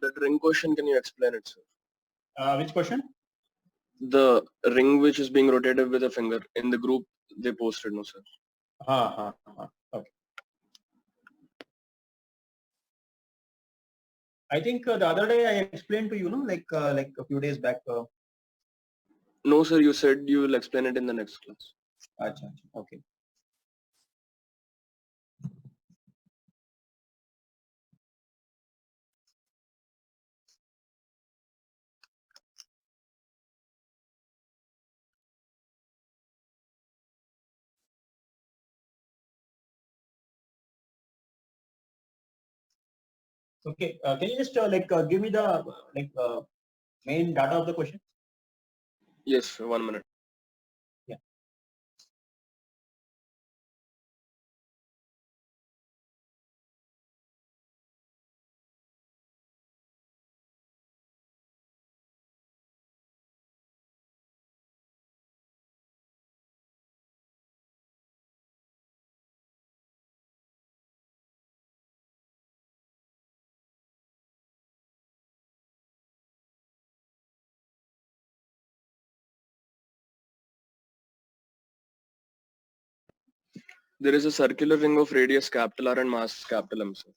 That ring question, can you explain it, sir? Which question? The ring which is being rotated with a finger in the group they posted, no, sir. Okay. I think the other day I explained to you, no, like a few days back. No, sir, you said you will explain it in the next class. Achha, okay. Okay, can you just give me the main data of the question? Yes, sir, 1 minute. Yeah. There is a circular ring of radius capital R and mass capital M, sir.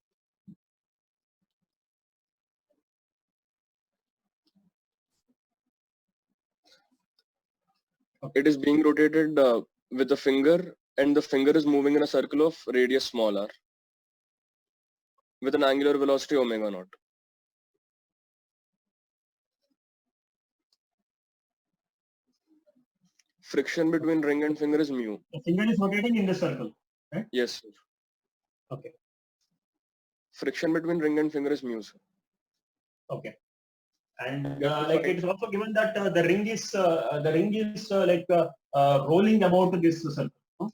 It is being rotated with a finger, and the finger is moving in a circle of radius small r with an angular velocity omega naught. Friction between ring and finger is mu. The finger is rotating in the circle, right? Yes, sir. Okay. Friction between ring and finger is mu, sir. Okay. And it is also given that the ring is rolling about this circle. Huh?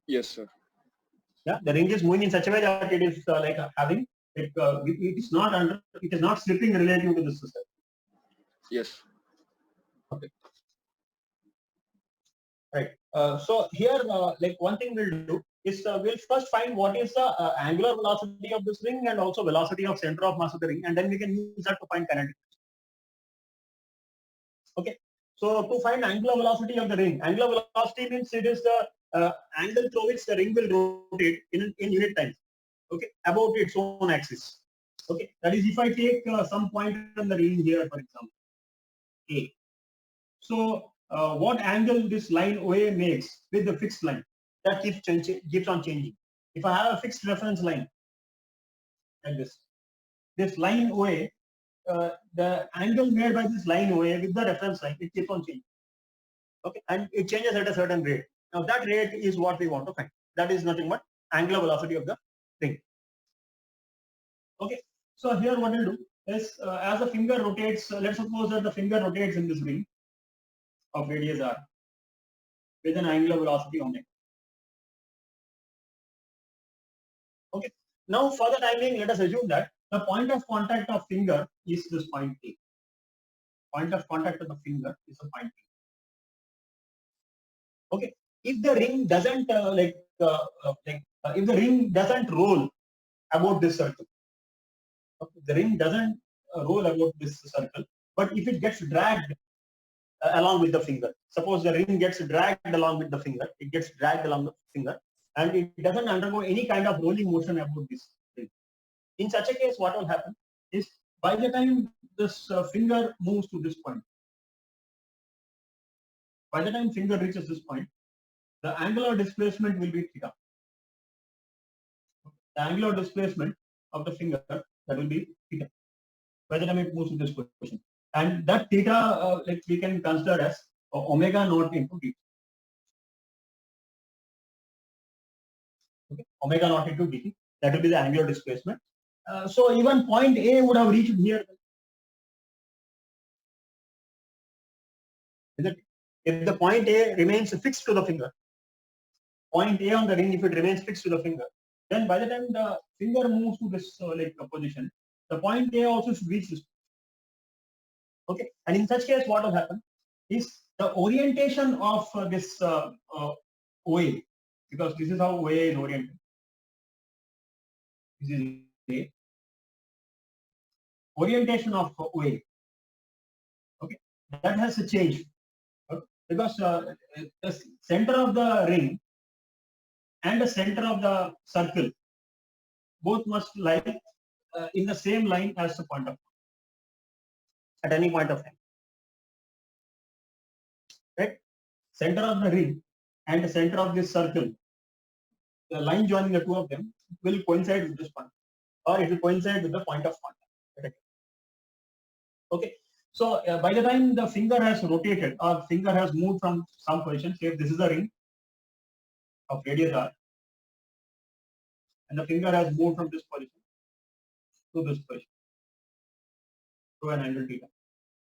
Yes, sir. Yeah, the ring is moving in such a way that it is having it is not slipping relative to this circle. Yes. Okay. Right. So here, one thing we'll do is we'll first find what is the angular velocity of this ring and also velocity of center of mass of the ring, and then we can use that to find kinetic. Okay. So to find angular velocity of the ring, angular velocity means it is the angle through which the ring will rotate in unit time. Okay, about its own axis. Okay, that is if I take some point on the ring here, for example, A. So what angle this line OA makes with the fixed line, that keeps on changing. If I have a fixed reference line like this line OA, the angle made by this line OA with the reference line, it keeps on changing. Okay, and it changes at a certain rate. Now that rate is what we want to find. That is nothing but angular velocity of the ring. Okay, so here what we'll do is as the finger rotates, let's suppose that the finger rotates in this ring of radius r with an angular velocity omega. Okay, now for the time being, let us assume that the point of contact of finger is this point A. Point of contact of the finger is the point A. Okay, if the ring doesn't if the ring doesn't roll about this circle, okay, the ring doesn't roll about this circle, but if it gets dragged along with the finger, suppose the ring gets dragged along with the finger, it gets dragged along the finger, and it doesn't undergo any kind of rolling motion about this ring. In such a case, what will happen is by the time this finger moves to this point, by the time finger reaches this point, the angular displacement will be theta. The angular displacement of the finger, that will be theta by the time it moves to this position, and that theta we can consider as omega naught into dt. Okay, omega naught into dt, that will be the angular displacement. So even point A would have reached here. If the point A remains fixed to the finger, point A on the ring, if it remains fixed to the finger, then by the time the finger moves to this position, the point A also should reach this. Okay, and in such case, what will happen is the orientation of this OA, because this is how OA is oriented. This is A. orientation of OA. Okay, that has to change. Okay? Because the center of the ring and the center of the circle both must lie in the same line as the point of at any point of time. Right? Center of the ring and the center of this circle, the line joining the two of them will coincide with this point, or it will coincide with the point of contact. Okay. So by the time the finger has rotated or finger has moved from some position, say this is a ring of radius r, and the finger has moved from this position to this position to an angle theta.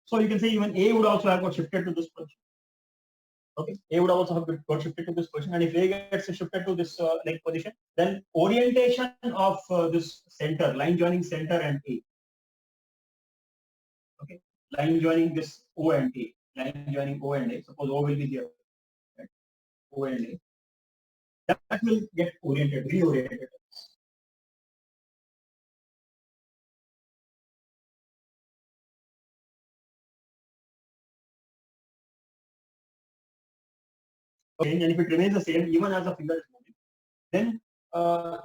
So you can say even A would also have got shifted to this position. Okay, A would also have got shifted to this position, and if A gets shifted to this like position, then orientation of this center, line joining center and A. Okay, line joining this O and A, line joining O and A. Suppose O will be here, right? O and A. That will get oriented, reoriented. Okay, and if it remains the same, even as the finger is moving, then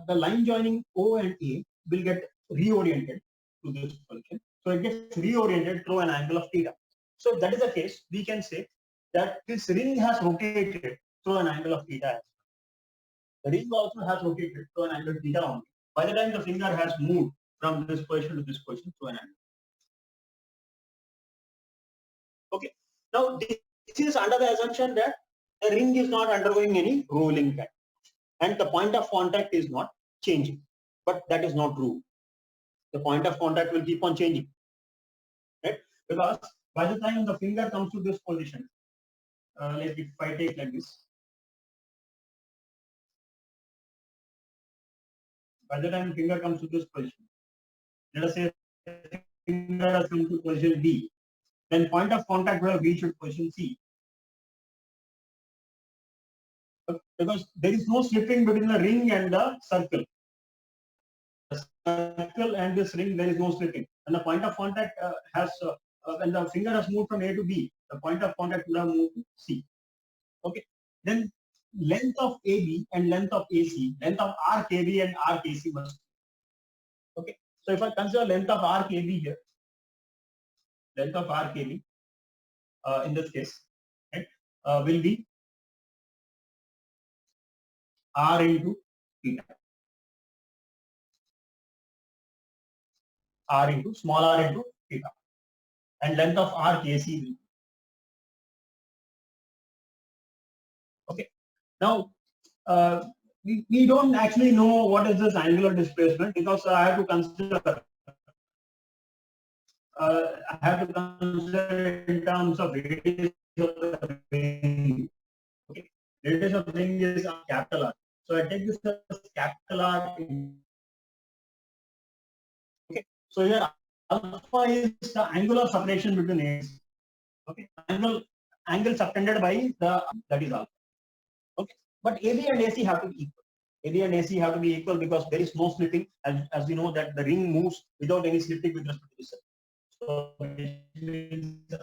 the line joining O and A will get reoriented to this position. So it gets reoriented through an angle of theta. So if that is the case, we can say that this ring has rotated through an angle of theta. The ring also has rotated through an angle theta only. By the time the finger has moved from this position to this position through an angle. Okay. Now this is under the assumption that the ring is not undergoing any rolling back, and the point of contact is not changing. But that is not true. The point of contact will keep on changing, right? Because by the time the finger comes to this position, like if I take like this, by the time finger comes to this position, let us say finger has come to position B, then point of contact will have reached position C. Because there is no slipping between the ring and the circle. The circle and this ring, there is no slipping. And the point of contact when the finger has moved from A to B, the point of contact will have moved to C. Okay. Then length of AB and length of AC, length of RKB and RKC must. Okay. So if I consider length of RKB here, length of RKB in this case, right, will be R into theta. R into small r into theta. And length of RKC will be. Okay. Now, we don't actually know what is this angular displacement because I have to consider in terms of radius of the ring. Okay, radius of the ring is capital R. So I take this as capital R. Okay, so here alpha is the angular separation between A's. Okay, angle subtended by the that is alpha. Okay, but AB and AC have to be equal. AB and AC have to be equal because there is no slipping, as we know that the ring moves without any slipping with respect to the cell. So it means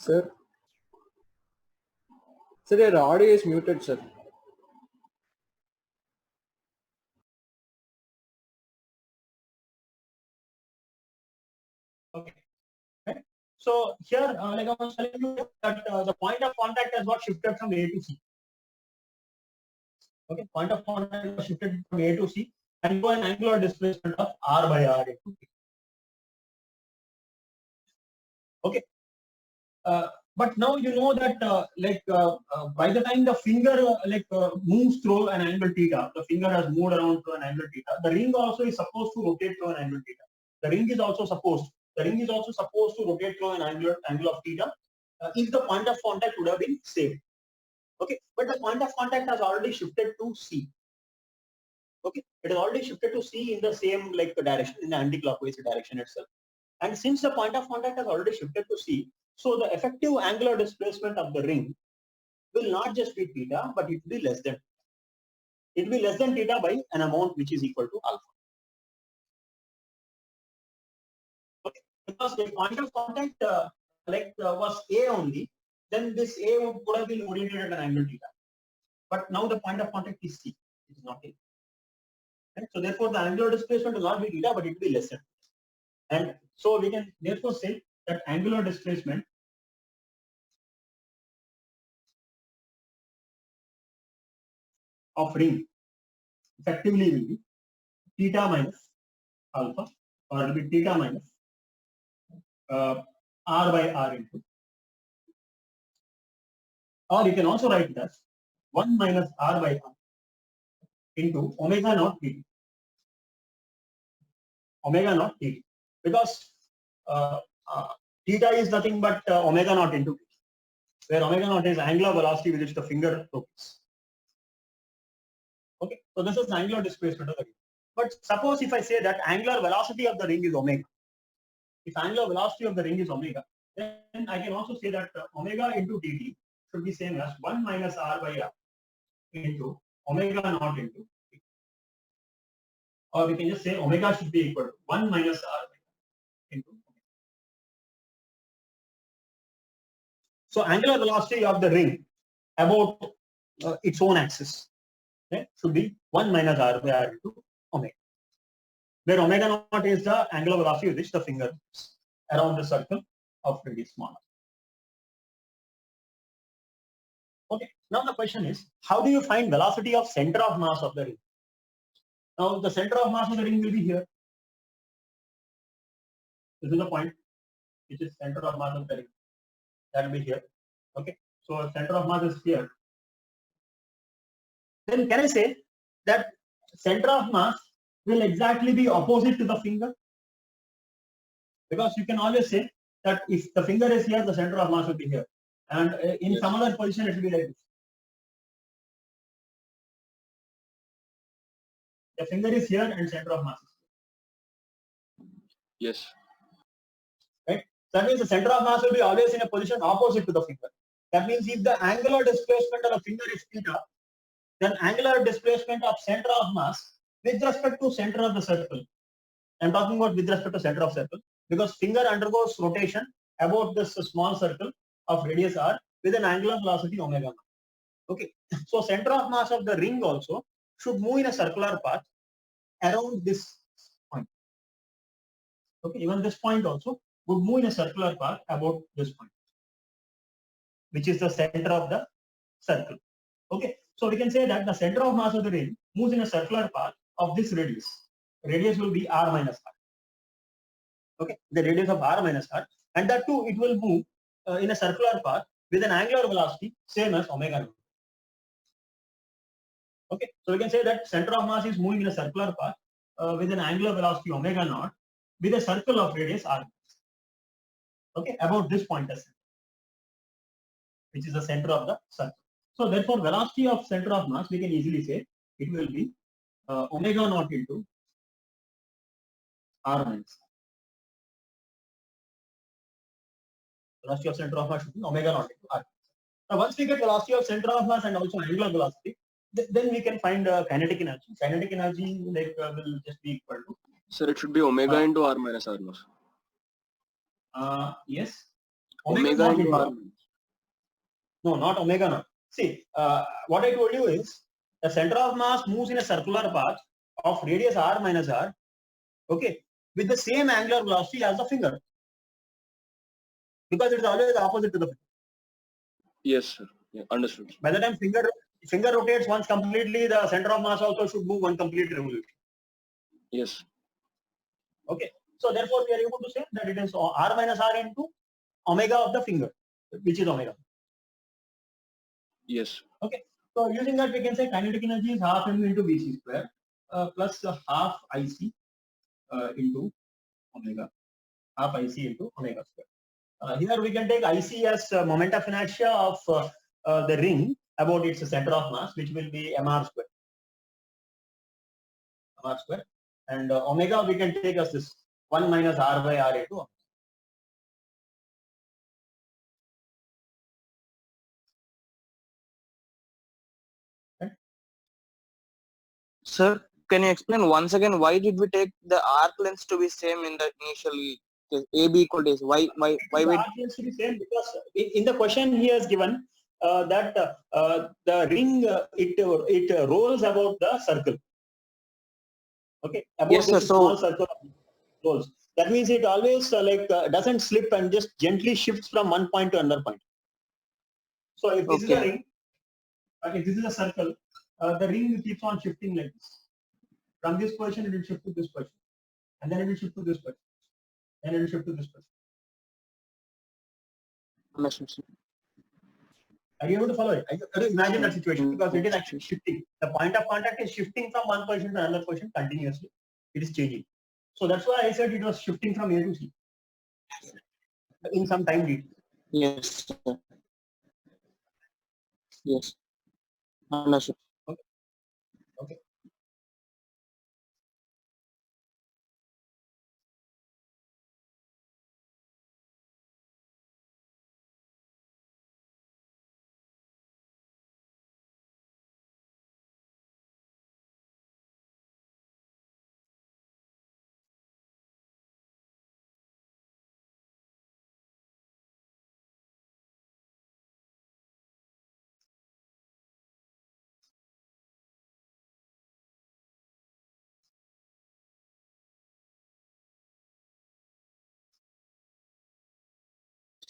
Sir. Sir, your audio is muted, sir. Okay. Right. So here, like I was telling you that the point of contact has got shifted from A to C. Okay, point of contact was shifted from A to C and to an angular displacement of R by R into T. Okay. But now you know that by the time the finger moves through an angle theta, the finger has moved around through an angle theta. The ring also is supposed to rotate through an angle theta. The ring is also supposed to rotate through an angle of theta if the point of contact would have been same. Okay, but the point of contact has already shifted to C. Okay, it has already shifted to C in the same direction, in the anti-clockwise direction itself. And since the point of contact has already shifted to C, so the effective angular displacement of the ring will not just be theta, but it will be less than. It will be less than theta by an amount which is equal to alpha. Okay, because the point of contact was A only, then this A would have been oriented at an angle theta. But now the point of contact is C, it is not A. Right? So therefore the angular displacement will not be theta, but it will be less than. And so we can therefore say that angular displacement of ring effectively will be theta minus alpha, or it will be theta minus R by R into, or you can also write it as 1 minus R by R into omega naught T. Omega naught T. Because theta is nothing but omega naught into T, where omega naught is angular velocity with which the finger rotates. Okay, so this is angular displacement of the ring. But suppose if I say that angular velocity of the ring is omega, if angular velocity of the ring is omega, then I can also say that omega into dt should be same as 1 minus R by R into omega naught into T. Or we can just say omega should be equal to 1 minus R by R into omega. So angular velocity of the ring about its own axis, okay, should be 1 minus R by R into omega, where omega naught is the angular velocity with which the finger moves around the circle of radius small r. Okay, now the question is, how do you find velocity of center of mass of the ring? Now the center of mass of the ring will be here. This is the point, which is center of mass of the ring. That will be here. Okay, so center of mass is here. Then can I say that center of mass will exactly be opposite to the finger? Because you can always say that if the finger is here, the center of mass will be here, and in some other position it will be like this. The finger is here and center of mass is here. Yes. Right? So that means the center of mass will be always in a position opposite to the finger. That means if the angular displacement of the finger is theta, then angular displacement of center of mass with respect to center of the circle. I'm talking about with respect to center of circle, because finger undergoes rotation about this small circle of radius r with an angular velocity omega naught. Okay, so center of mass of the ring also should move in a circular path around this point. Okay, even this point also would move in a circular path about this point, which is the center of the circle. Okay, so we can say that the center of mass of the ring moves in a circular path of this radius. Radius will be r minus r. Okay, the radius of r minus r, and that too it will move in a circular path with an angular velocity same as omega naught. Okay, so we can say that center of mass is moving in a circular path with an angular velocity omega naught with a circle of radius r. Okay, about this point as center, which is the center of the circle. So therefore, velocity of center of mass we can easily say it will be omega naught into r minus r. Velocity of center of mass should be omega naught into r. Now, once we get velocity of center of mass and also angular velocity, then we can find kinetic energy. Kinetic energy will just be equal to. Sir, it should be omega into r minus r. Yes. Omega is Omega not into involved. R. No, not omega now. See, what I told you is the center of mass moves in a circular path of radius r minus r, okay, with the same angular velocity as the finger, because it's always opposite to the finger. Yes, sir. Yeah, understood. By the time finger rotates once completely, the center of mass also should move one complete revolution. Yes. Okay, so therefore we are able to say that it is r minus r into omega of the finger, which is omega. Yes. Okay, so using that we can say kinetic energy is half m into vc square plus half ic into omega, half ic into omega square. Here we can take ic as moment of inertia of the ring about its center of mass, which will be mr square, and omega we can take as this 1 minus r by r into omega. Sir, can you explain once again why did we take the arc length to be same in the initial case, AB equal to AC? Why The we arc length to be same because in the question he has given that the ring it rolls about the circle. Okay, about Yes, sir. this So- small circle rolls. That means it always doesn't slip and just gently shifts from one point to another point. So if this is a Okay. ring, if this is a circle, the ring keeps on shifting like this. From this position, it will shift to this position, and then it will shift to this position, and it will shift to this position. Understood, sir. Are you able to follow it? Imagine that situation because it is actually shifting. The point of contact is shifting from one position to another position continuously. It is changing. So that's why I said it was shifting from A to C in some time detail. Yes, sir. Yes. Understood. Okay.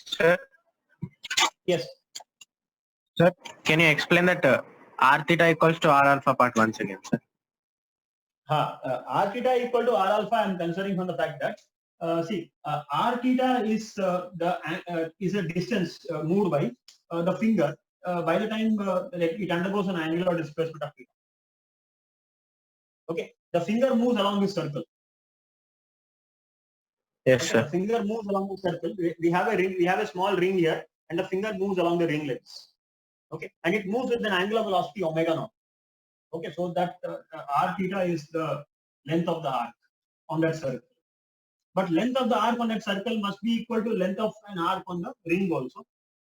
Sir, Yes. can you explain that r theta equals to r alpha part once again, sir? R theta equal to R alpha. I am considering from the fact that R theta is is a distance moved by the finger by the time like it undergoes an angular displacement of theta. Okay, the finger moves along this circle. Yes, Okay, sir. the finger moves along the circle. We have a ring. We have a small ring here, and the finger moves along the ring length. Okay, and it moves with an angular velocity omega naught. Okay, so that r theta is the length of the arc on that circle. But length of the arc on that circle must be equal to length of an arc on the ring also,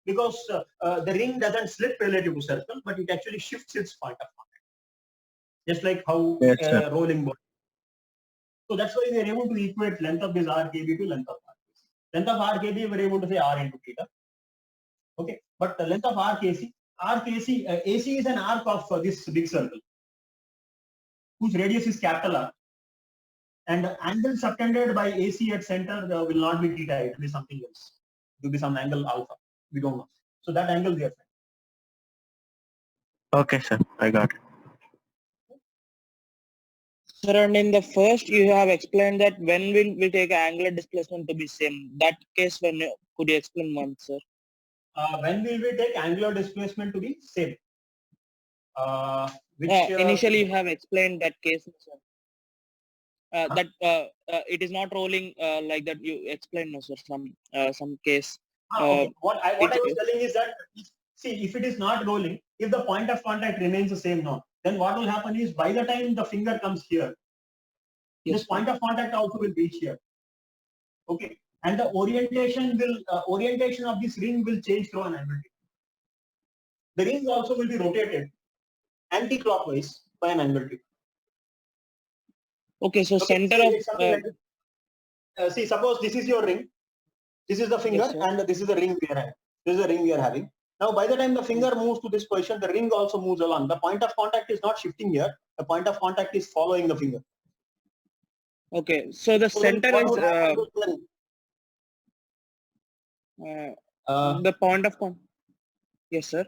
because the ring doesn't slip relative to circle, but it actually shifts its point of contact, just like how Yes, sir. rolling ball. So that's why we are able to equate length of this RKB to length of RKC. Length of RKB, we are able to say R into theta. Okay, but the length of RKC, AC is an arc of this big circle, whose radius is capital R. And the angle subtended by AC at center will not be theta, it will be something else. It will be some angle alpha. We don't know. So that angle we are finding. Okay, sir. I got it. Sir, and in the first you have explained that when will we take angular displacement to be same? That case when could you explain once, sir? When will we take angular displacement to be same? Initially you have explained that case, sir. That it is not rolling like that. You explained, no, sir, some case. Okay. What I was it- telling is that if it is not rolling, if the point of contact remains the same now, then what will happen is by the time the finger comes here, Yes, this point of contact also will reach here. Okay, and the orientation of this ring will change to an angle. The ring also will be rotated anti-clockwise by an angle. Okay, so Okay, center so of it's something like this. Suppose this is your ring. This is the finger, Yes, sir. and this is the ring we are having. This is the ring we are having. Now, by the time the finger moves to this position, the ring also moves along. The point of contact is not shifting here. The point of contact is following the finger. Okay, so the So then center what is would happen then? the point of contact. Yes, sir.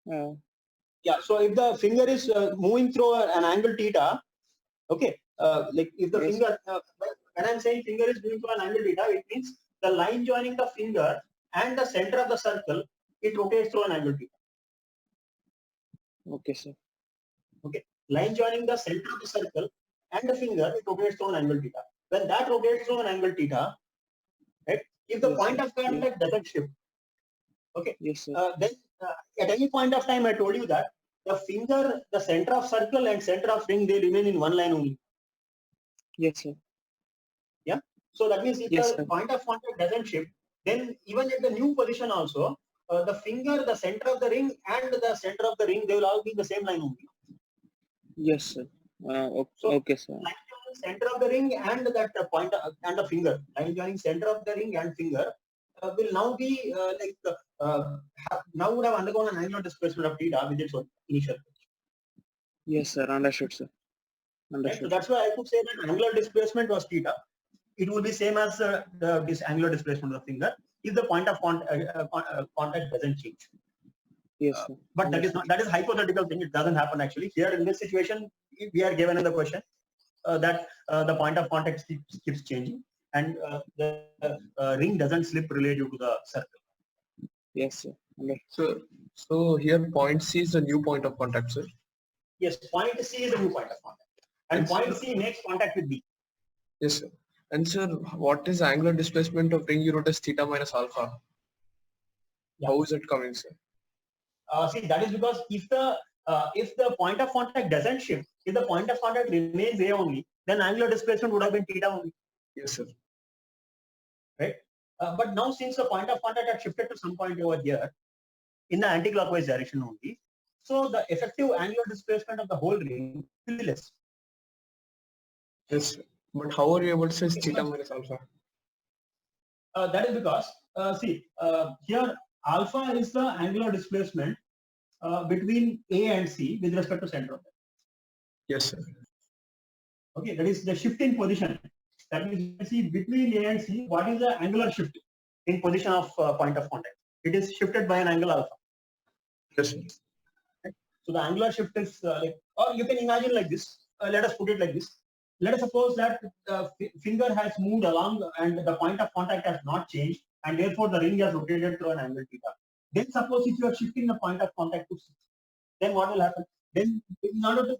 Yeah. So if the finger is moving through an angle theta, okay, like if the Yes. finger, when I'm saying finger is moving through an angle theta, it means the line joining the finger and the center of the circle, it rotates through an angle theta. Okay, sir. Line joining the center of the circle and the finger, it rotates through an angle theta. When that rotates through an angle theta, right? If the Yes, point sir. of contact doesn't shift, okay, Yes, sir. then at any point of time, I told you that the finger, the center of circle and center of ring, they remain in one line only. Yes, sir. So that means if Yes, the sir. point of contact doesn't shift, then even at the new position also, the finger, the center of the ring and the center of the ring, they will all be in the same line only. Yes, sir. So- Okay, sir. Line joining center of the ring and that point and the finger, line joining center of the ring and finger will now be now would have undergone an angular displacement of theta with its initial. Yes, sir. Understood, sir. Right? So Understood. that's why I could say that angular displacement was theta. It will be same as this angular displacement of the finger if the point of contact doesn't change. Yes, sir. But that is hypothetical thing. It doesn't happen actually. Here in this situation, we are given in the question that the point of contact keeps changing and the ring doesn't slip relative to the circle. Yes, sir. So here point C is the new point of contact, sir. Yes, point C is the new point of contact, and And point sir- C makes contact with B. Yes, sir. And sir, what is angular displacement of ring? You wrote as theta minus alpha. Yeah. How is it coming, sir? See, that is because if the point of contact doesn't shift, if the point of contact remains A only, then angular displacement would have been theta only. Yes, sir. But now since the point of contact had shifted to some point over here in the anti-clockwise direction only, so the effective angular displacement of the whole ring will be less. Yes, sir. But how are you able to say it's theta minus alpha? That is because here alpha is the angular displacement between A and C with respect to center of it. Yes, sir. Okay, that is the shift in position. That means you see between A and C, what is the angular shift in position of point of contact? It is shifted by an angle alpha. Yes, sir. So the angular shift is or you can imagine like this. Let us put it like this. Let us suppose that the finger has moved along and the point of contact has not changed, and therefore the ring has rotated through an angle theta. Then suppose if you are shifting the point of contact to C, then what will happen? Then in order to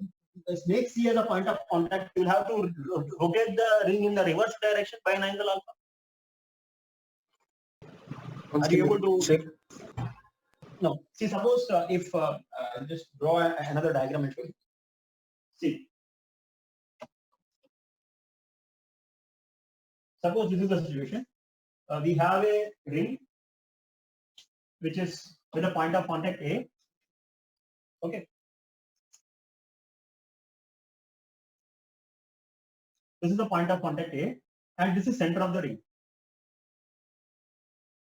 make C as a point of contact, you will have to rotate the ring in the reverse direction by an angle alpha. Are you able to? Sir, No. See, suppose if just draw another diagram and show you. See. Suppose this is the situation. We have a ring which is with a point of contact A. Okay. This is the point of contact A, and this is center of the ring.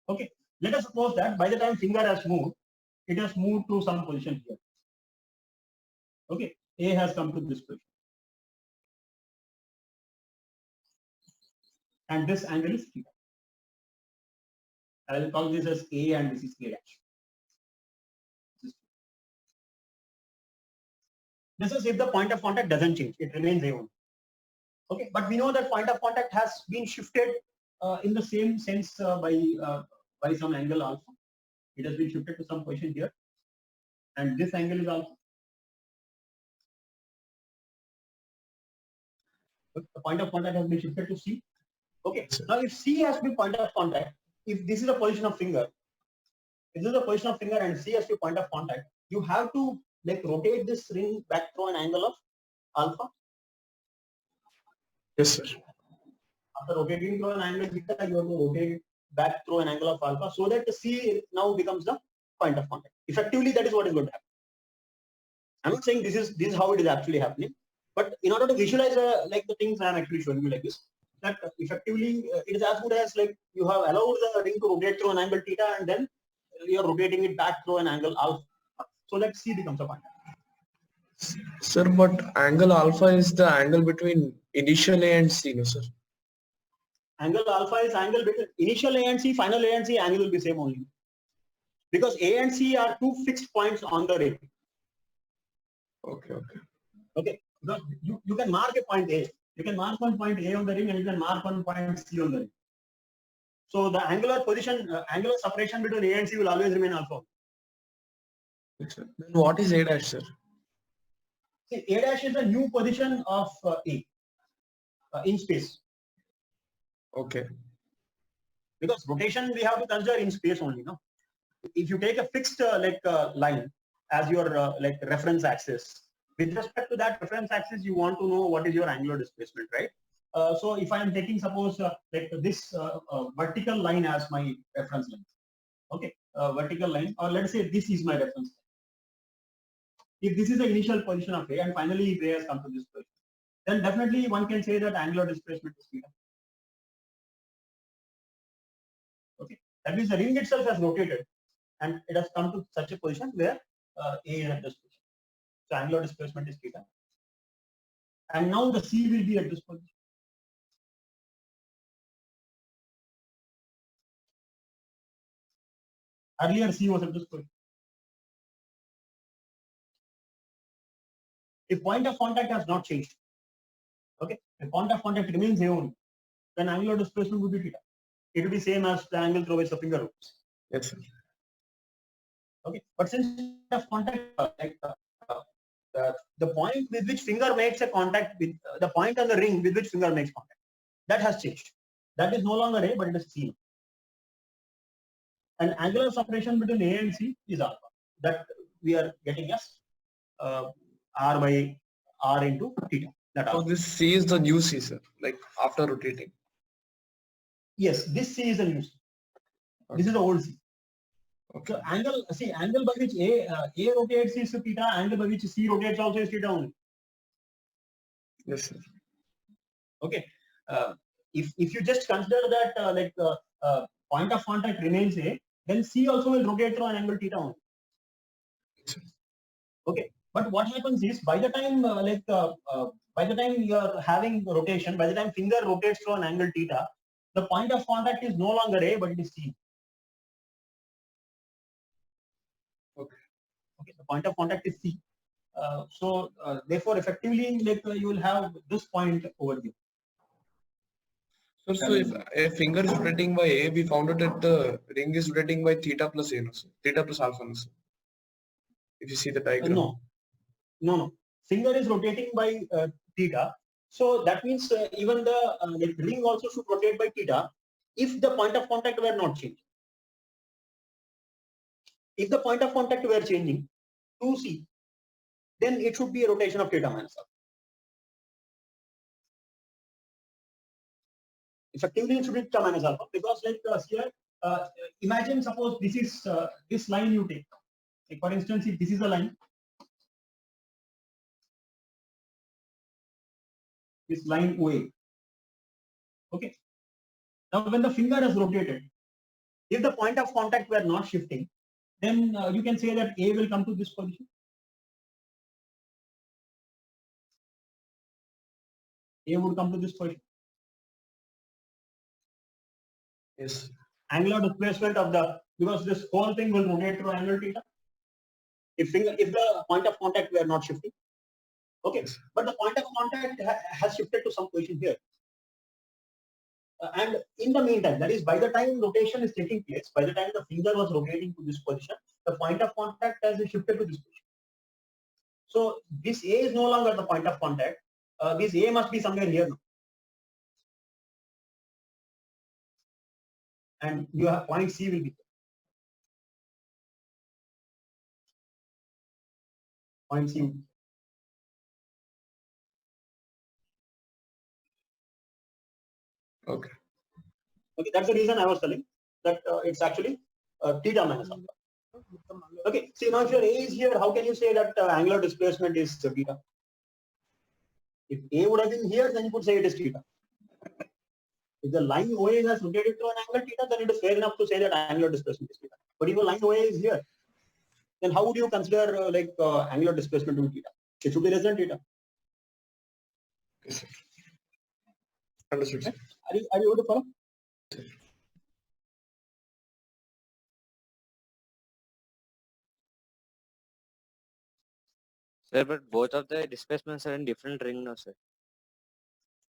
Okay. Let us suppose that by the time finger has moved, it has moved to some position here. Okay. A has come to this position. And this angle is theta. I will call this as A and this is A dash. This is if the point of contact doesn't change, it remains A only. Okay, but we know that point of contact has been shifted in the same sense by some angle alpha. It has been shifted to some position here, and this angle is alpha. The point of contact has been shifted to C. Okay, now if C has been point of contact, if this is the position of finger, if this is the position of finger and C has been point of contact, you have to like rotate this ring back through an angle of alpha. yes, sir. After rotating through an angle theta, you have to rotate it back through an angle of alpha so that the C now becomes the point of contact. Effectively, that is what is going to happen. I'm not saying this is how it is actually happening, but in order to visualize like the things I am actually showing you like this. that effectively it is as good as like you have allowed the ring to rotate through an angle theta and then you are rotating it back through an angle alpha. So that C becomes a contact. Sir, but angle alpha is the angle between initial A and C, no sir? Angle alpha is angle between initial A and C, final A and C, angle will be same only. Because A and C are two fixed points on the ring. Okay, okay. Okay, because you can mark a point A. You can mark one point A on the ring and you can mark one point C on the ring. So the angular position, angular separation between A and C will always remain alpha. Yes, sir. Then what is A dash, sir? See, A dash is a new position of A in space. Okay. Because rotation we have to consider in space only, no? If you take a fixed line as your like reference axis, with respect to that reference axis, you want to know what is your angular displacement, right? So if I am taking suppose like this vertical line as my reference line, okay, vertical line, or let's say this is my reference line. If this is the initial position of A and finally if A has come to this position, then definitely one can say that angular displacement is theta. Okay, that means the ring itself has rotated and it has come to such a position where A is at this position. So angular displacement is theta. And now the C will be at this position. Earlier C was at this position. If point of contact has not changed, okay, if point of contact remains A only, then angular displacement would be theta. It will be same as the angle through which the finger rotates. Yes, sir. Okay, but since of contact, the point with which finger makes a contact with the point on the ring with which finger makes contact, that has changed. That is no longer A, but it is C. And angular separation between A and C is alpha. That we are getting as R by R into theta. That So alpha. this C is the new C, sir, like after rotating. Yes, this C is the new C. This is the old C. Okay. So angle by which A rotates is theta, angle by which C rotates also is theta only. Yes, sir. Okay. If you just consider that point of contact remains A, then C also will rotate through an angle theta only. Okay. But what happens is by the time you are having rotation, by the time finger rotates through an angle theta, the point of contact is no longer A, but it is C. Okay. Okay. The point of contact is C. Therefore, effectively, you will have this point over here. Sir, so if a finger is rotating by A, we found out that the ring is rotating by theta plus A, no, sir? Theta plus alpha, no, sir? If you see the diagram. No. Finger is rotating by theta. So that means even the ring also should rotate by theta if the point of contact were not changing. If the point of contact were changing to C, then it should be a rotation of theta minus alpha. Effectively, it should be theta minus alpha because here, imagine suppose this is this line you take. Like for instance, if this is a line, this line OA. Okay. Now, when the finger is rotated, if the point of contact were not shifting, then you can say that A will come to this position. A would come to this position. Yes. Angular displacement of because this whole thing will rotate through angle theta. If the point of contact were not shifting. Okay, but the point of contact has shifted to some position here. And in the meantime, that is by the time rotation is taking place, by the time the finger was rotating to this position, the point of contact has shifted to this position. So this A is no longer the point of contact. This A must be somewhere here now. And you have point C will be there. Point C will be there. Okay. Okay, that's the reason I was telling that it's actually theta minus alpha. Okay, see now if your A is here, how can you say that angular displacement is theta? If A would have been here, then you could say it is theta. If the line OA has rotated to an angle theta, then it is fair enough to say that angular displacement is theta. But if a line OA is here, then how would you consider angular displacement to be theta? It should be less than theta. Okay, sir. Understood, sir. Are you able to follow? Sir, but both of the displacements are in different ring now, sir.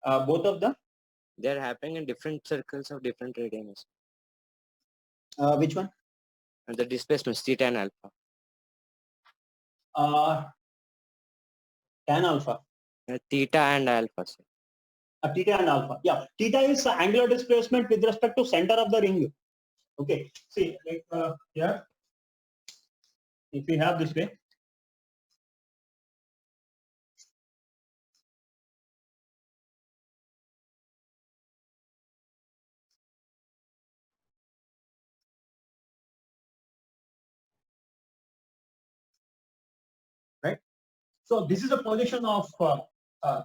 Both of them. They are happening in different circles of different radians. Which one? And the displacements theta and alpha. Tan alpha. Theta and alpha, sir. Theta and alpha. Yeah, theta is angular displacement with respect to center of the ring. Okay. See, like here, if we have this way. Right. So this is the position of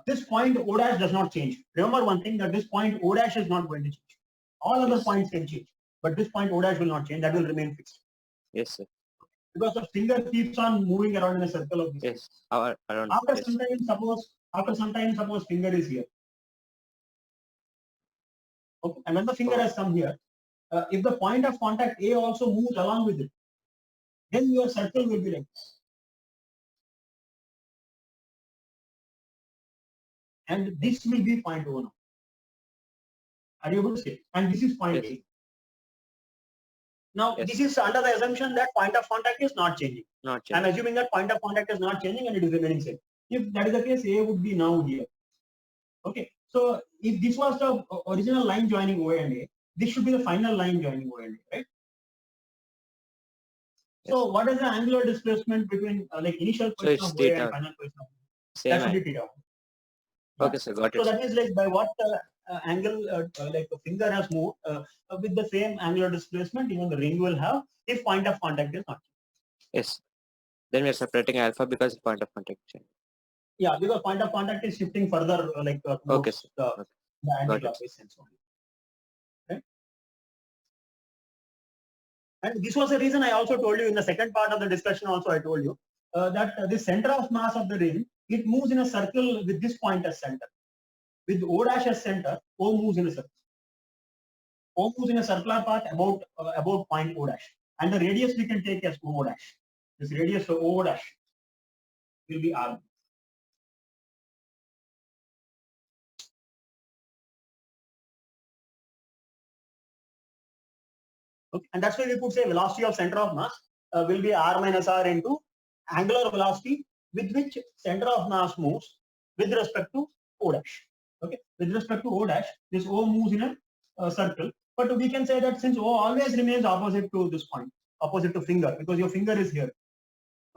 this point O dash does not change. Remember one thing, that this point O dash is not going to change. All other points can change, but this point O dash will not change. That will remain fixed. Yes, sir. Because the finger keeps on moving around in a circle of this. Yes. Around. After Yes. some time, suppose finger is here. Okay. And when the finger has come here, if the point of contact A also moves along with it, then your circle will be like this. And this will be point O now. Are you able to see? And this is point Yes. A. Now, Yes. this is under the assumption that point of contact is not changing. Not I'm change. assuming that point of contact is not changing and it is remaining same. If that is the case, A would be now here. Okay. So if this was the original line joining O and A, this should be the final line joining O and A, right? So what is the angular displacement between initial So position it's of O and theta. final position of A? Same. That should Angle. be theta. Okay, sir. Got So it. that is like by what angle the finger has moved with the same angular displacement, even the ring will have if point of contact is not. Yes. Then we are separating alpha because point of contact change. Yeah, because point of contact is shifting further Okay, towards sir. the Okay. anti-clockwise sense only. Right? And this was the reason I also told you in the second part of the discussion also I told you that the center of mass of the ring, it moves in a circle with this point as center. With O dash as center, O moves in a circle. O moves in a circular path about point O dash. And the radius we can take as O dash. This radius of O dash will be R. Okay. And that's why we could say velocity of center of mass will be R minus R into angular velocity with which center of mass moves with respect to O dash. Okay. With respect to O dash, this O moves in a circle. But we can say that since O always remains opposite to this point, opposite to finger, because your finger is here.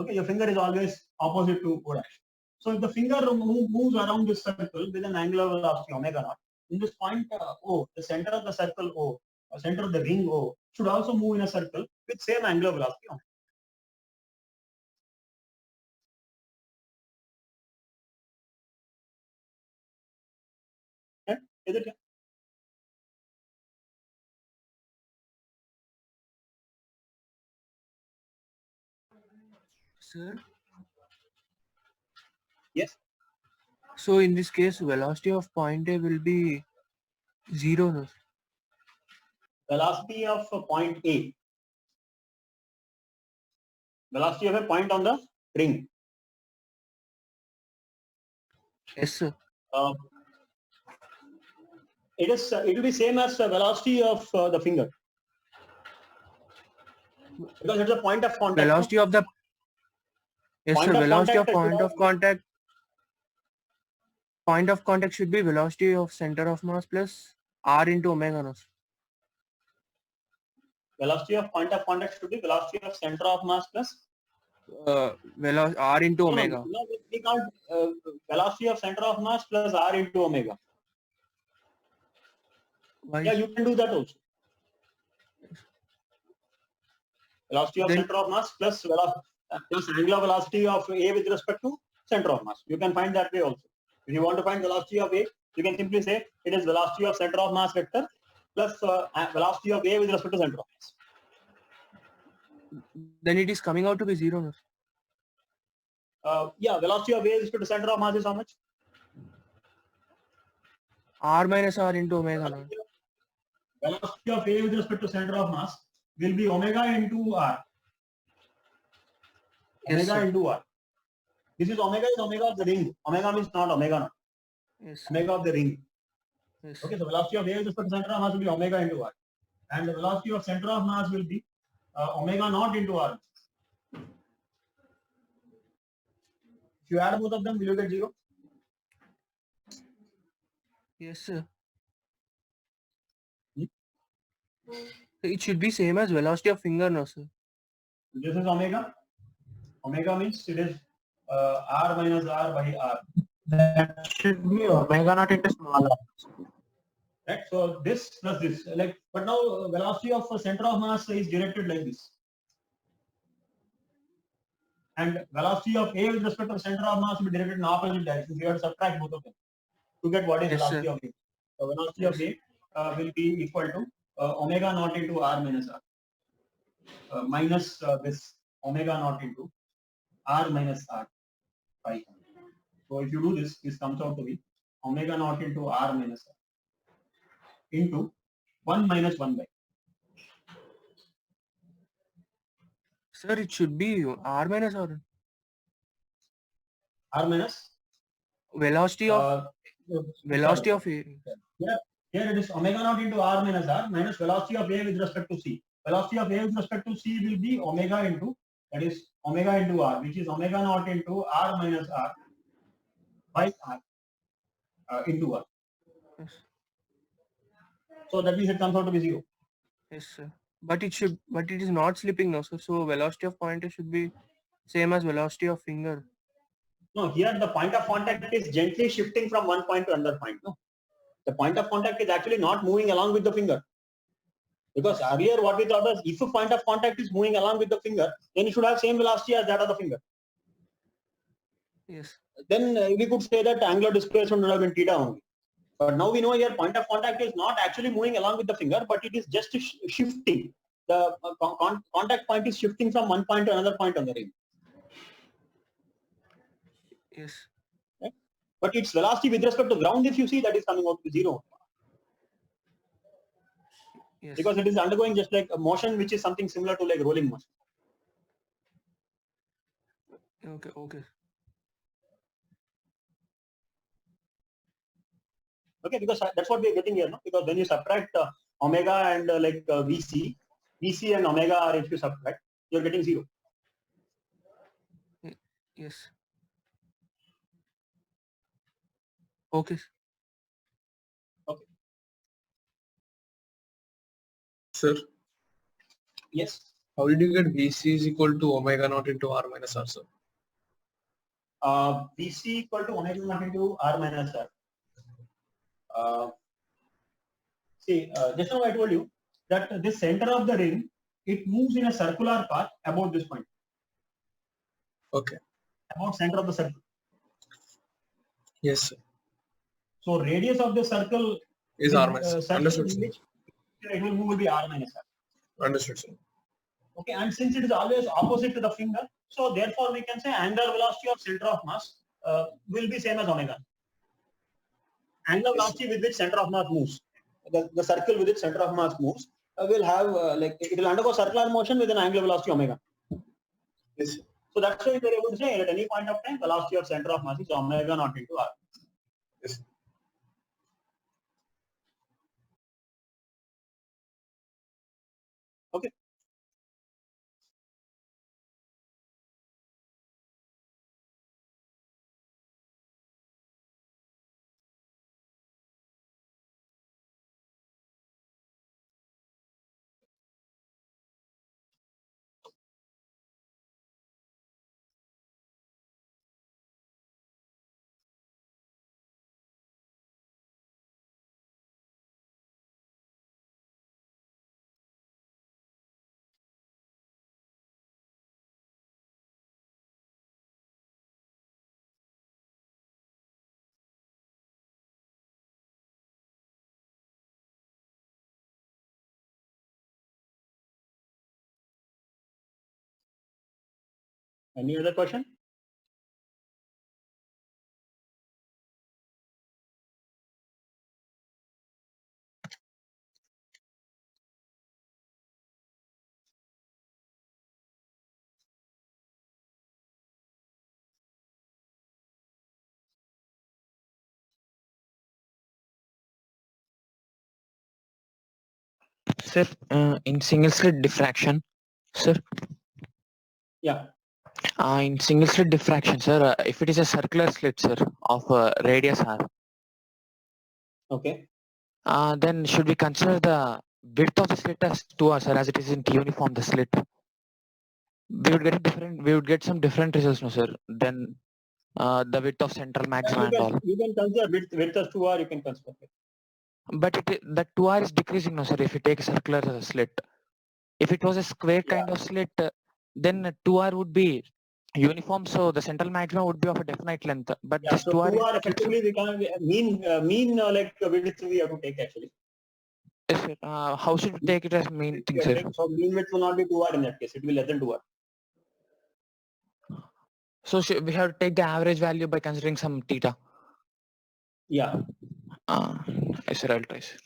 Okay, your finger is always opposite to O dash. So if the finger moves around this circle with an angular velocity omega naught, in this point O, the center of the circle O, center of the ring O, should also move in a circle with same angular velocity omega. Okay? Is it clear? Sir. Yes. So in this case, velocity of point A will be 0. No? Velocity of point A. Velocity of a point on the ring. Yes, sir. It will be same as the velocity of the finger. Because it's a point of contact. Velocity of the yes, Point sir. of Velocity of contact point of contact. Point of contact should be velocity of center of mass plus R into omega naught. Velocity of point of contact should be velocity of center of mass plus R into omega. No, we can't velocity of center of mass plus R into omega. Why? Yeah, you can do that also. Velocity of Then- center of mass plus angular velocity of A with respect to center of mass. You can find that way also. If you want to find velocity of A, You can simply say it is velocity of center of mass vector plus velocity of A with respect to center of mass. Then it is coming out to be zero, no, sir. Yeah, velocity of A with respect to center of mass is how much? R minus R into omega naught. Velocity of A with respect to center of mass will be omega into R. Yes, Omega sir. into R. This is omega of the ring. Omega means not omega naught. Yes, sir. Omega of the ring. Yes. Okay, so velocity of A with respect to center of mass will be omega into R. And the velocity of center of mass will be omega naught into R. If you add both of them, will you get zero? Yes, sir. Hmm? It should be same as velocity of finger, no, sir. This is omega. Omega means it is R minus R by R. That should be omega naught into small r. Right? So this plus this, like, but now velocity of center of mass is directed like this. And velocity of A with respect to center of mass will be directed in opposite direction. You have to subtract both of them to get what is Yes, velocity sir. of A. So velocity Yes. of A will be equal to omega naught into R minus R. Minus this omega naught into R minus R pi. So if you do this, this comes out to be omega naught into R minus R into 1 minus 1 by. Sir, it should be R minus R. R minus Velocity of sorry. A. Here it is omega naught into R minus R minus velocity of A with respect to C. Velocity of A with respect to C will be omega into, that is omega into R, which is omega naught into R minus R by R into R. Yes. So that means it comes out to be zero. Yes, sir. But it is not slipping now, sir. So velocity of pointer should be same as velocity of finger. No, here the point of contact is gently shifting from one point to another point. No, the point of contact is actually not moving along with the finger. Because earlier what we thought was if a point of contact is moving along with the finger, then it should have same velocity as that of the finger. Yes. Then we could say that angular displacement would have been theta only. But now we know here point of contact is not actually moving along with the finger, but it is just shifting. The contact point is shifting from one point to another point on the ring. Yes. Right? But its velocity with respect to ground, if you see, that is coming out to zero. Yes. Because it is undergoing just like a motion which is something similar to like rolling motion. Okay. Okay. Okay, because that's what we are getting here, no? Because when you subtract omega and VC and omega R, if you subtract, you are getting zero. Yes. Okay. Sir, Yes. how did you get VC is equal to omega naught into R minus R, sir? VC equal to omega naught into R minus R. Just now I told you that this center of the ring, it moves in a circular path about this point, Okay. about center of the circle. Yes, sir. So radius of the circle Is R minus. circle Understood, in sir. which it will move will be R minus R. Understood, sir. Okay, and since it is always opposite to the finger, so therefore we can say angular velocity of center of mass will be same as omega. Angular velocity with which center of mass moves, the circle with which center of mass moves, will have it will undergo circular motion with an angular velocity omega. Yes, sir. So that's why we are able to say at any point of time velocity of center of mass is omega naught into R. Yes. Okay. Any other question? Sir, in single slit diffraction, sir, Yeah. in single slit diffraction, sir, if it is a circular slit, sir, of radius r, Okay. then should we consider the width of the slit as 2r, sir, as it isn't uniform, the slit? We would get some different results, no, sir, than the width of central maxima and all. You can consider width as 2r, you can consider it. But that 2r is decreasing, no, sir, if you take a circular slit. If it was a square kind of slit, then 2r would be uniform, so the central maxima would be of a definite length. But Yeah, this so 2r 2r effectively we can mean like width we have to take actually. Yes, sir. How should we take it as main thing, sir? So mean width will not be 2r in that case, it will be less than 2r. So we have to take the average value by considering some theta. Yeah. Yes, sir, I'll try, sir.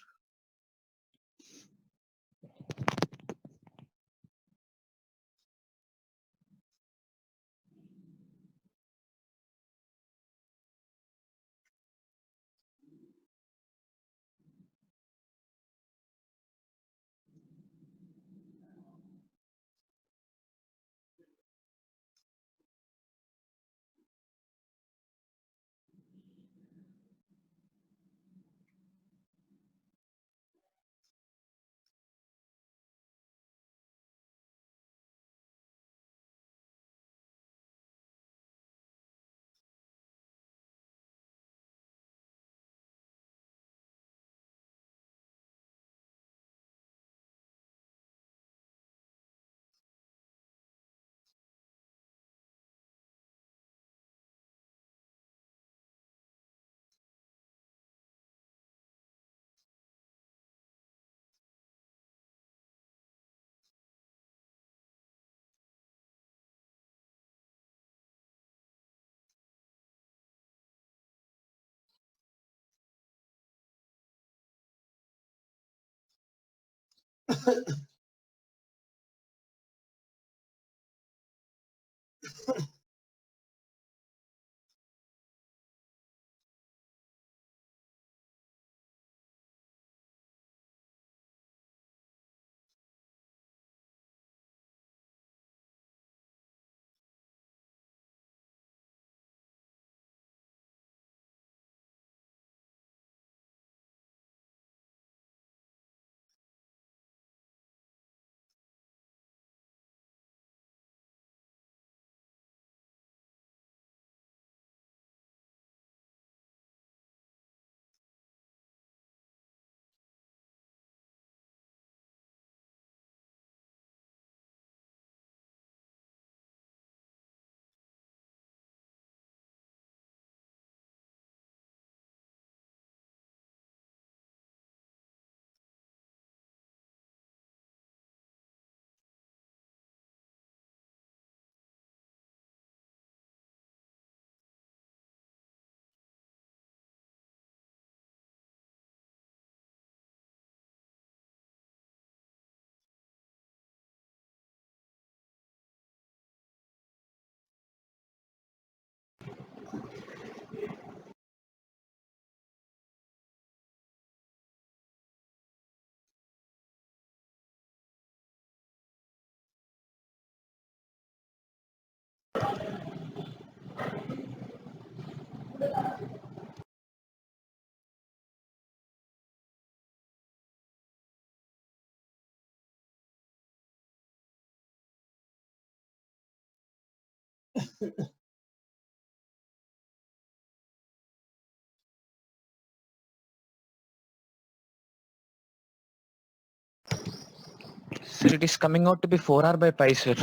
Sir, it is coming out to be 4r by pi, sir.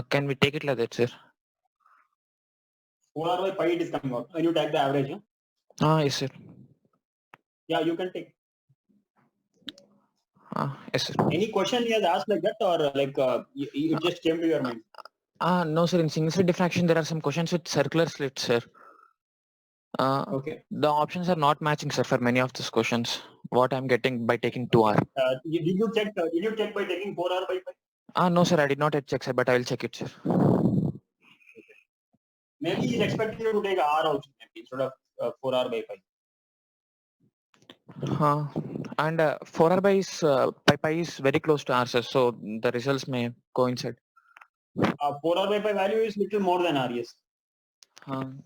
Can we take it like that, sir? 4r by pi it is coming out. When you take the average, Yes, sir. yeah, you can take. Yes, sir. Any question he has asked like that, or like it just came to your mind? No, sir. In single slit diffraction, there are some questions with circular slits, sir. Okay. The options are not matching, sir, for many of these questions. What I'm getting by taking 2R. Did you check? Did you check by taking 4R by 5? No, sir. I did not yet check, sir, but I will check it, sir. Maybe he's expecting you to take R also instead of 4R by 5. And 4R by pi is very close to R, sir. So the results may coincide. 4R by 5 value is little more than R, yes.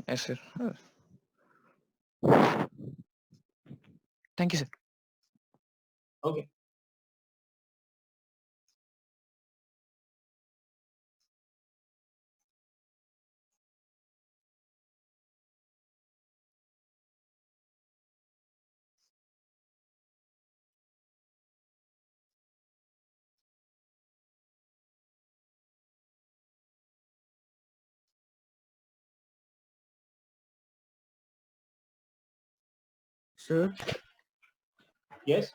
Yes, sir. Thank you, sir. Okay. Sir, Yes.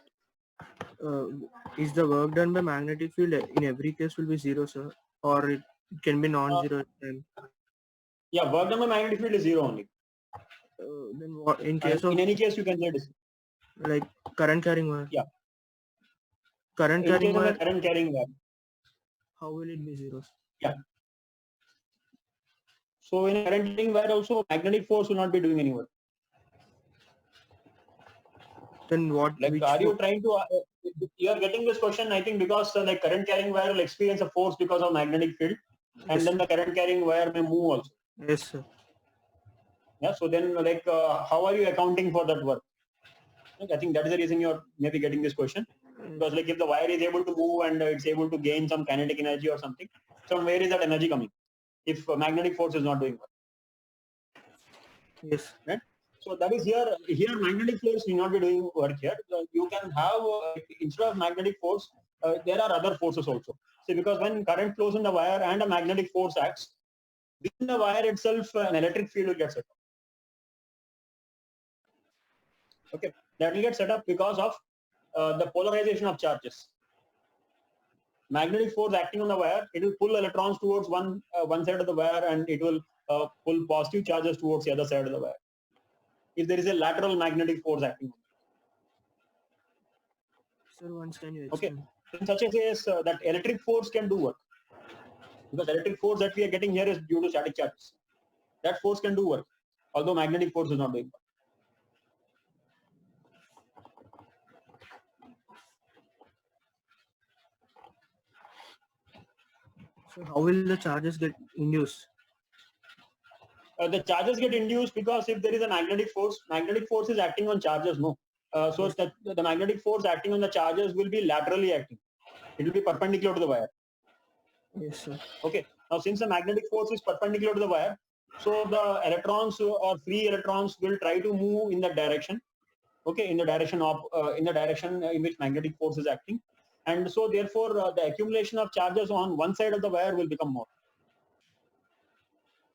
is the work done by magnetic field in every case will be zero, sir, or it can be non-zero at time? Yeah, work done by magnetic field is 0 only. Then what in case of In any case, you can say this. like current carrying wire? Yeah. Current In carrying case of a wire, current carrying wire. how will it be zeros? So in a current carrying wire also, magnetic force will not be doing any work. Then what? Like, which are you fo- trying to? You are getting this question, I think, because like current carrying wire will experience a force because of magnetic field, and Yes, then the current carrying wire may move also. yes, sir. Yeah. So then, like, how are you accounting for that work? Like, I think that is the reason you are maybe getting this question. Because like if the wire is able to move and it's able to gain some kinetic energy or something, so where is that energy coming? If magnetic force is not doing work, Yes. right? So that is here. Here magnetic force will not be doing work here. You can have instead of magnetic force, there are other forces also. See, because when current flows in the wire and a magnetic force acts, within the wire itself, an electric field will get set up. Okay, that will get set up because of the polarization of charges. Magnetic force acting on the wire, it will pull electrons towards one side of the wire, and it will pull positive charges towards the other side of the wire. If there is a lateral magnetic force acting. Sir, once can you Okay. explain? In such a case, that electric force can do work. Because electric force that we are getting here is due to static charges. That force can do work, although magnetic force is not doing work. So how will the charges get induced? The charges get induced because if there is a magnetic force is acting on charges, no. So Yes. the magnetic force acting on the charges will be laterally acting. It will be perpendicular to the wire. Yes, sir. Okay. Now, since the magnetic force is perpendicular to the wire, so the electrons or free electrons will try to move in that direction. Okay, in the direction in which magnetic force is acting, and so therefore the accumulation of charges on one side of the wire will become more,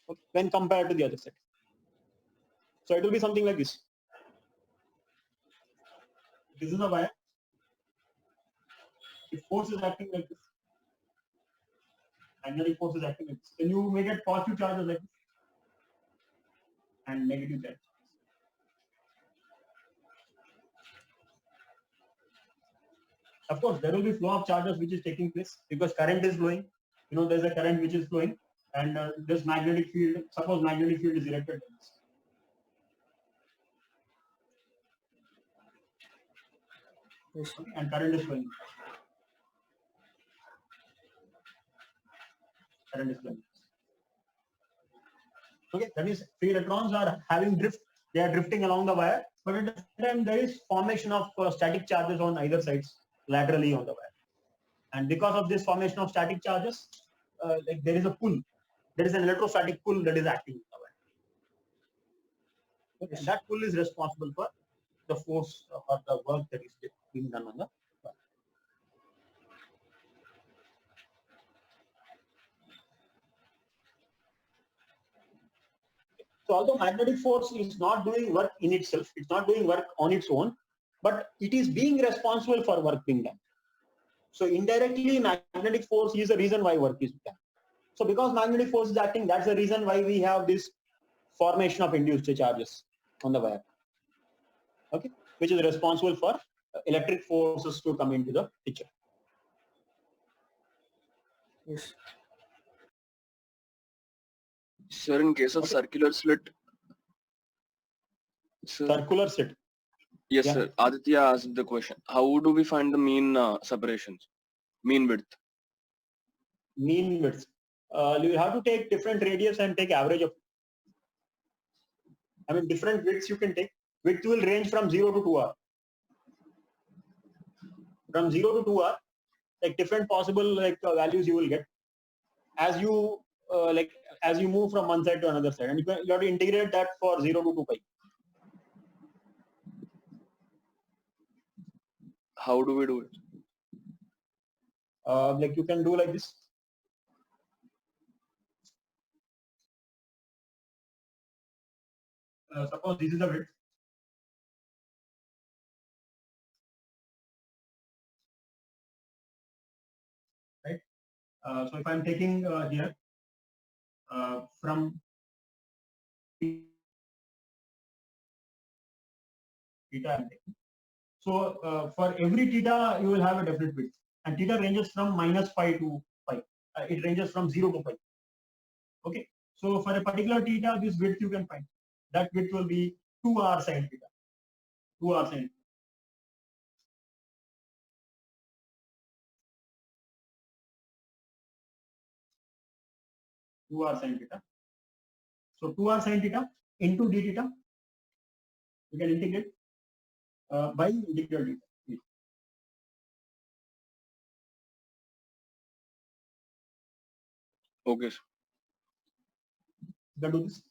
okay, when compared to the other side. So it will be something like this. This is a wire. If force is acting like this, magnetic force is acting like this, then you may get positive charges like this and negative charges. Of course, there will be flow of charges which is taking place because current is flowing. You know, there's a current which is flowing, and this magnetic field. Suppose magnetic field is directed like this. Yes. Okay, and current is flowing. Current is flowing. Okay, that is free electrons are having drift. They are drifting along the wire, but at the same time there is formation of static charges on either sides laterally on the wire. And because of this formation of static charges, like there is a pull. There is an electrostatic pull that is acting on the wire. Okay, and that pull is responsible for the force or the work that is being done on the wire. So although magnetic force is not doing work in itself, it's not doing work on its own, but it is being responsible for work being done. So indirectly, magnetic force is the reason why work is done. So because magnetic force is acting, that's the reason why we have this formation of induced charges on the wire. Okay, which is responsible for electric forces to come into the picture. Yes. Sir, in case of Okay. circular slit, sir, Circular slit. yes, Yeah. sir. Aditya asked the question. How do we find the mean separations, mean width? Mean width. You have to take different radius and take average of. I mean, different widths you can take. Width will range from 0 to 2R. From 0 to 2R, like different possible values you will get as you as you move from one side to another side, and you have to integrate that for 0 to 2 pi. How do we do it? Like you can do like this. Suppose this is the width. Right. So if I'm taking here from theta, I'm taking. So for every theta, you will have a definite width, and theta ranges from minus pi to pi. It ranges from 0 to pi. Okay. So for a particular theta, this width you can find. That width will be 2R sin theta. 2R sin. Two R sin theta. So 2R sin theta into d theta, you can integrate by integral theta. Okay, sir. You can do this.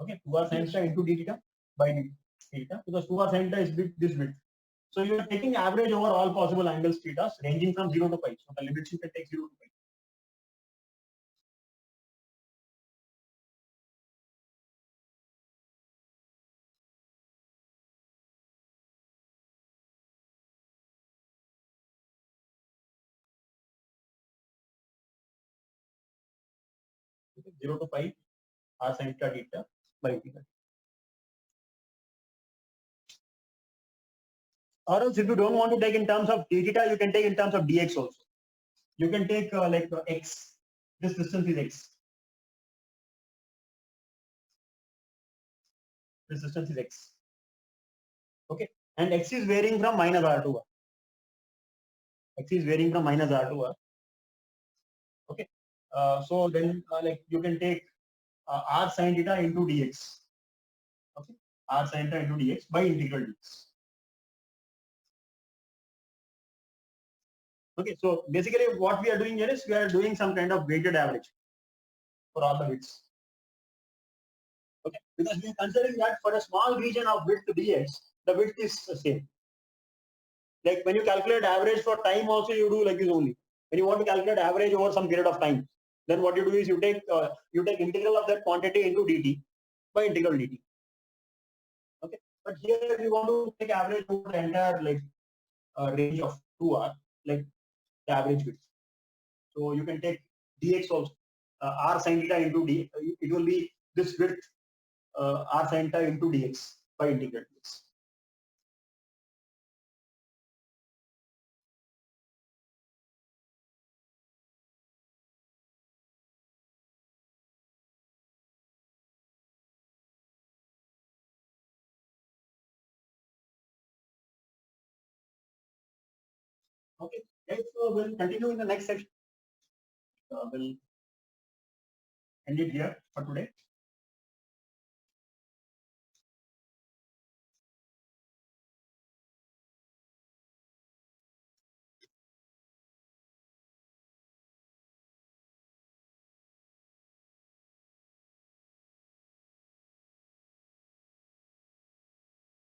Okay, 2R sin theta into d theta by d theta, because 2R sin theta is this width. So you are taking average over all possible angles theta ranging from 0 to pi. So the limits you can take 0 to pi. Okay, 0 to pi R sin theta theta by theta. Or else if you don't want to take in terms of d theta, you can take in terms of dx also. You can take x. This distance is x. This distance is x. Okay, and x is varying from minus r to r. X is varying from minus r to r. Okay, so then like you can take r sin theta into dx. Okay, r sin theta into dx by integral dx. Okay, so basically what we are doing here is we are doing some kind of weighted average for all the widths. Okay, because we are considering that for a small region of width dx, the width is the same. Like when you calculate average for time also you do like this only. When you want to calculate average over some period of time, then what you do is you take integral of that quantity into dt by integral dt. Okay, but here we want to take average over the entire range of 2r, like the average width. So you can take dx also, r sin theta into d. It will be this width r sin theta into dx by integral dx. Okay, guys, so we'll continue in the next section. We'll end it here for today.